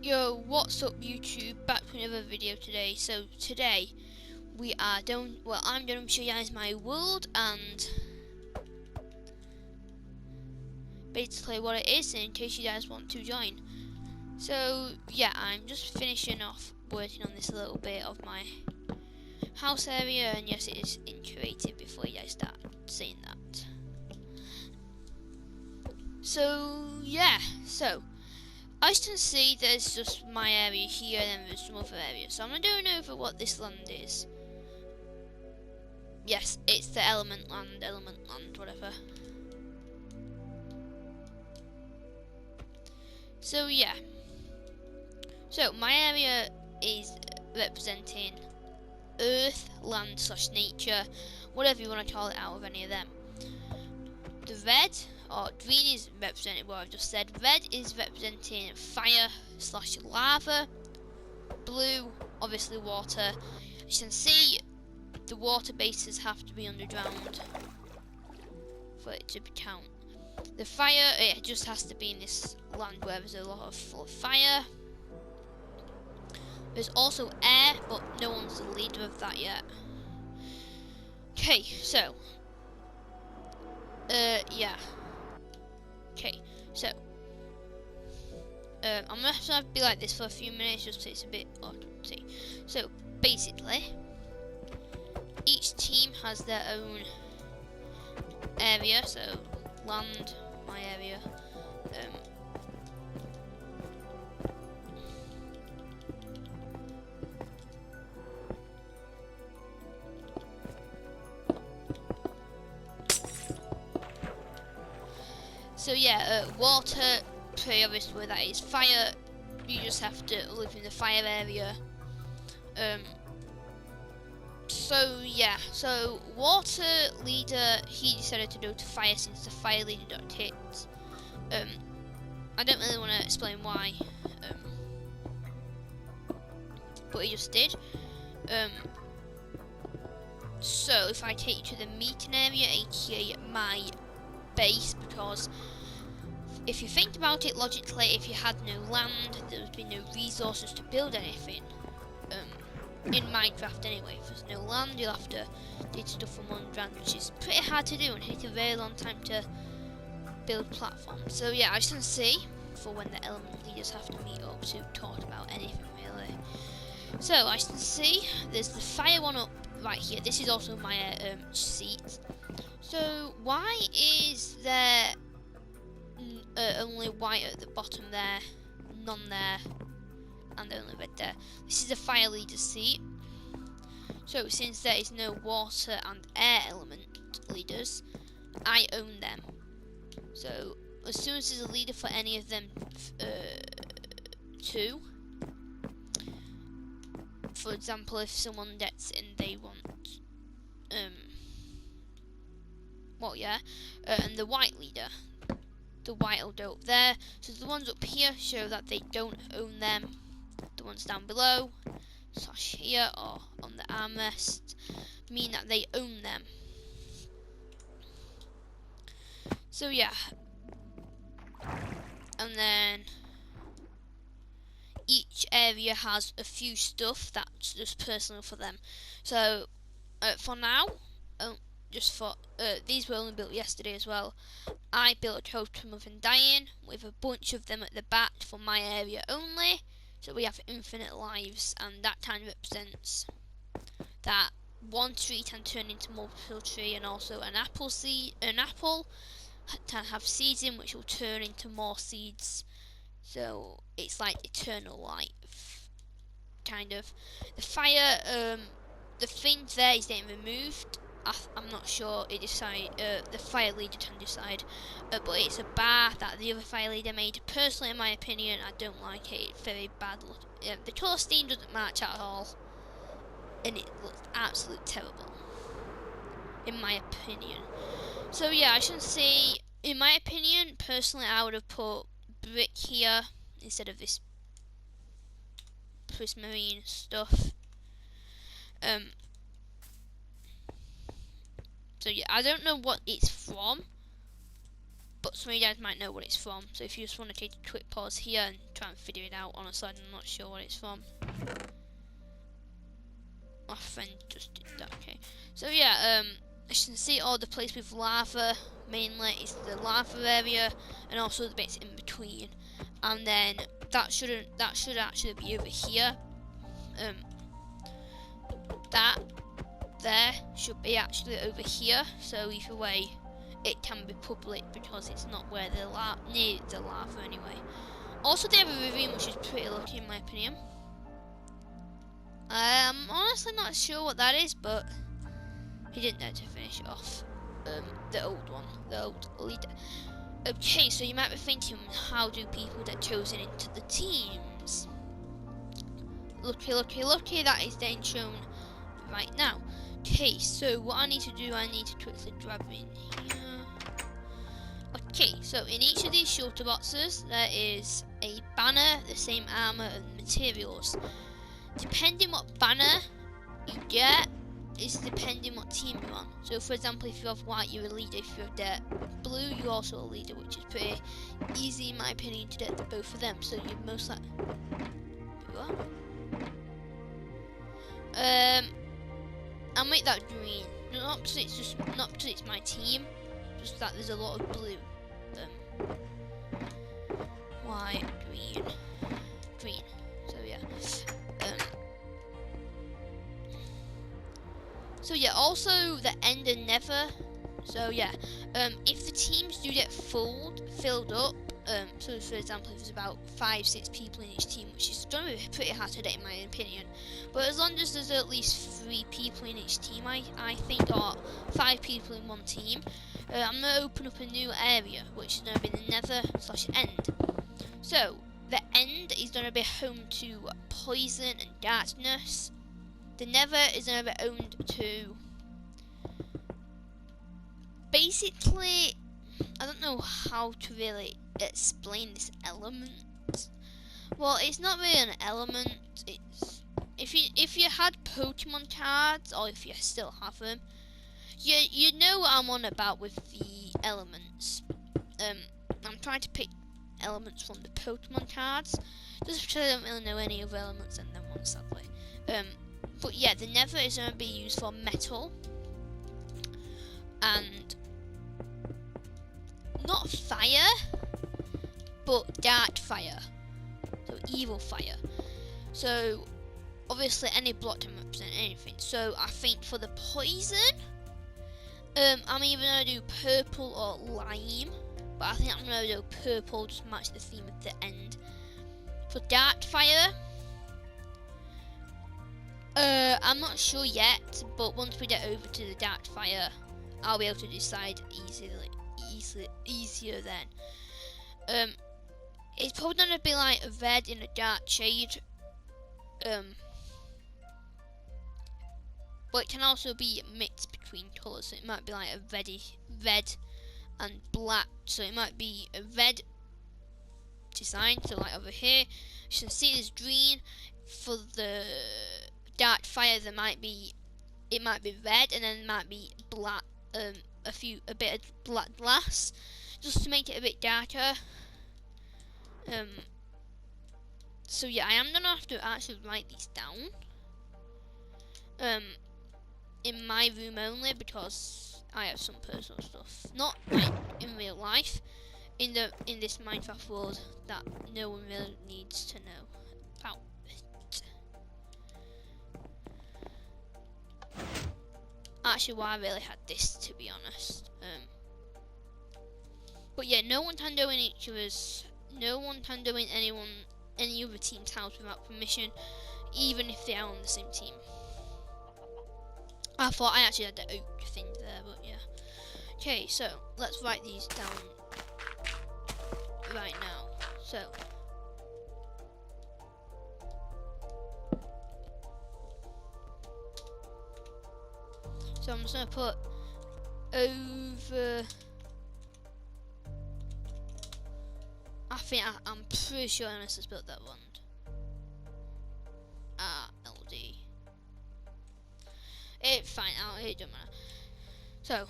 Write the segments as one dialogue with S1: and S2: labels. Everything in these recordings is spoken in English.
S1: Yo, what's up YouTube? Back with another video today. So today we are doing, well, I'm going to show you guys my world and basically what it is in case you guys want to join. So yeah, I'm just finishing off working on this little bit of my house area, and yes, it is in creative before you guys start saying that. So yeah, as you can see, there's just my area here, and then there's some other areas. So I'm going over what this land is. Yes, it's the element land, whatever. So yeah. So my area is representing earth, land / nature, whatever you want to call it out of any of them. The red, or green, is representing what I've just said. Red is representing fire / lava. Blue, obviously water. As you can see, the water bases have to be underground for it to count. The fire, it just has to be in this land where there's a lot of full of fire. There's also air, but no one's the leader of that yet. Okay, so yeah. Okay, so I'm gonna have to be like this for a few minutes just so it's a bit odd. See, so basically, each team has their own area. So land, my area. So yeah, water, pretty obvious where that is. Fire, you just have to live in the fire area. So yeah, so water leader, he decided to go to fire since the fire leader got hit. I don't really want to explain why, but he just did. So if I take you to the meeting area, aka my base, because if you think about it logically, if you had no land, there would be no resources to build anything. In Minecraft anyway, if there's no land, you'll have to dig stuff from underground, which is pretty hard to do and take a very long time to build platforms. So yeah, as you can see, for when the element leaders have to meet up to talk about anything really. So as you can see, there's the fire one up right here. This is also my seat. So why is there only white at the bottom there, none there, and only red there? This is the fire leader's seat. So since there is no water and air element leaders, I own them. So as soon as there's a leader for any of them two, for example, if someone gets in, they want and the white leader, the white will go up there. So the ones up here show that they don't own them. The ones down below / here or on the armrest mean that they own them. So yeah, and then each area has a few stuff that's just personal for them. So for now, just for these were only built yesterday as well. I built a totem of undying with a bunch of them at the back for my area only. So we have infinite lives, and that kind of represents that one tree can turn into multiple tree, and also an apple can have seeds in which will turn into more seeds. So it's like eternal life, kind of. The fire, the thing there is getting removed. I'm not sure. The fire leader can decide, but it's a bar that the other fire leader made. Personally, in my opinion, I don't like it. It's very bad look. The colour scheme doesn't match at all, and it looks absolutely terrible, in my opinion. So yeah, I should say, in my opinion, personally, I would have put brick here instead of this prismarine stuff. So yeah, I don't know what it's from. but some of you guys might know what it's from. So if you just want to take a quick pause here and try and figure it out, honestly, I'm not sure what it's from. My friend just did that. Okay. So yeah, as you can see, all the place with lava mainly is the lava area, and also the bits in between. And then that should actually be over here. That there should be actually over here. So either way, it can be public because it's not where the near the lava anyway. Also, they have a ravine, which is pretty lucky in my opinion. I'm honestly not sure what that is, but he didn't know to finish it off. The old one, the old leader. Okay, so you might be thinking, how do people get chosen into the teams? Lucky, that is then shown right now. Okay, so what I need to do, I need to quickly grab in here. Okay, so in each of these shorter boxes, there is a banner, the same armor and materials. Depending what banner you get, is depending what team you're on. So for example, if you have white, you're a leader. If you're dead blue, you're also a leader, which is pretty easy in my opinion to get both of them. So you're most likely I'll make that green. Not because it's my team, just that there's a lot of blue. White, green. So yeah. So yeah, also the end and never. So yeah, if the teams do get filled up, so for example, if there's about 5-6 people in each team, which is going to be pretty hard to get in my opinion, but as long as there's at least 3 people in each team, I think, or 5 people in one team, I'm going to open up a new area, which is going to be the nether/end. So the end is going to be home to poison and darkness. The nether is going to be owned to, basically, I don't know how to really explain this element. Well, it's not really an element. It's if you had Pokemon cards, or if you still have them, you know what I'm on about with the elements. I'm trying to pick elements from the Pokemon cards, just because I don't really know any other elements than them ones, sadly. But yeah, the nether is going to be used for metal and not fire, but dark fire, so evil fire. So obviously any block can represent anything. So I think for the poison, I'm either gonna do purple or lime, but I think I'm gonna do purple just to match the theme at the end. For dark fire, I'm not sure yet, but once we get over to the dark fire, I'll be able to decide easier then. It's probably gonna be like a red in a dark shade. But it can also be mixed between colours, so it might be like a red and black, so it might be a red design, so like over here you can see there's green. For the dark fire it might be red, and then it might be black, a bit of black glass, just to make it a bit darker. So yeah, I am gonna have to actually write these down in my room only, because I have some personal stuff, not like in real life, in this Minecraft world, that no one really needs to know about it. Actually, well, I really had this, to be honest. But yeah, no one can go in each other's. No one can go in any other team's house without permission, even if they are on the same team. I thought I actually had the oak thing there, but yeah. Okay, so let's write these down right now. So I'm just gonna put over. I'm pretty sure I must have spelled that one. LD. It's fine. It don't matter. So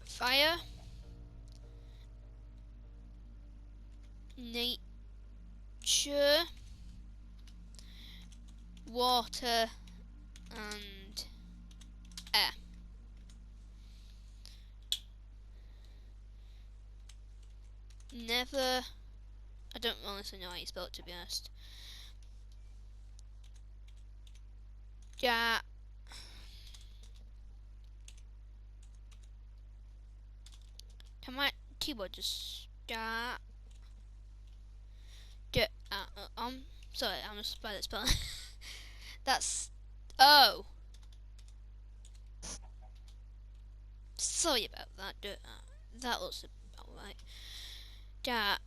S1: fire, nature, water, and air. Never. I don't honestly know how you spell it, to be honest. Ja. Can my keyboard just ja? Sorry, I'm just bad at spelling. That's. Oh. Sorry about that. That looks about right. Ja.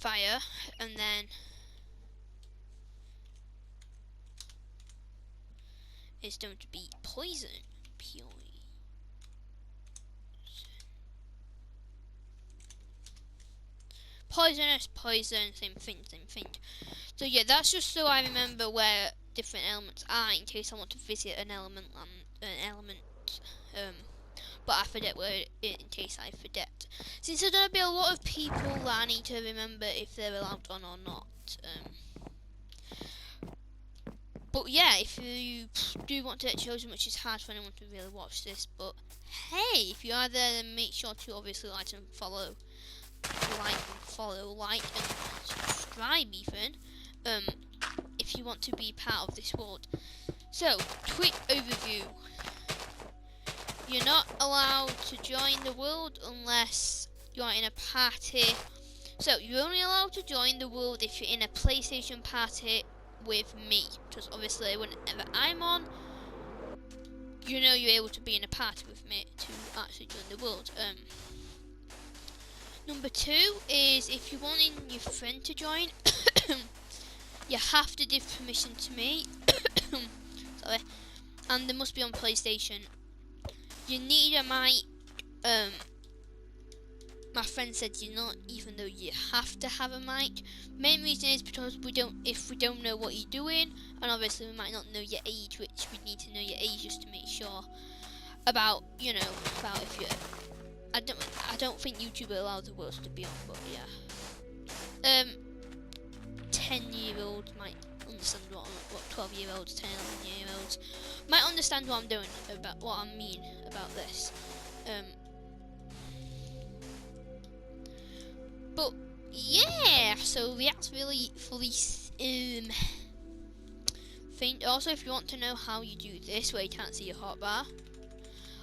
S1: Fire, and then it's going to be poison. Poisonous, poison, same thing. So yeah, that's just so I remember where different elements are in case I want to visit an element, but I forget where it in case I forget. Since there's gonna be a lot of people that I need to remember if they're allowed on or not. But yeah, if you do want to get chosen, which is hard for anyone to really watch this, but hey, if you are there, then make sure to obviously like and follow, like and subscribe even, if you want to be part of this world. So, quick overview. You're not allowed to join the world unless you're in a party. So, you're only allowed to join the world if you're in a PlayStation party with me, because obviously whenever I'm on, you know you're able to be in a party with me to actually join the world. Number 2 is if you're wanting your friend to join, you have to give permission to me. Sorry. And they must be on PlayStation. You need a mic. My friend said you not, even though you have to have a mic. Main reason is because if we don't know what you're doing, and obviously we might not know your age, which we need to know your age just to make sure about if you're. I don't think YouTube allows the words to be on, but yeah. 10-year-olds might understand what 12-year-olds, 10, 11-year-olds might understand what I'm doing about what I mean about this. But yeah, so that's really fully thing. Also, if you want to know how you do this, where you can't see your hotbar,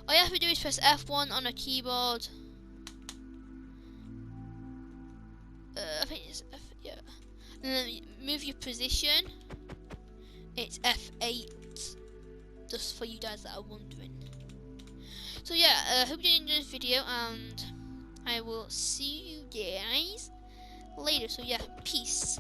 S1: all you have to do is press F1 on a keyboard. I think it's F, yeah. And then move your position. It's F8. Just for you guys that are wondering. So yeah, I hope you enjoyed this video, and I will see you guys later. So yeah, peace.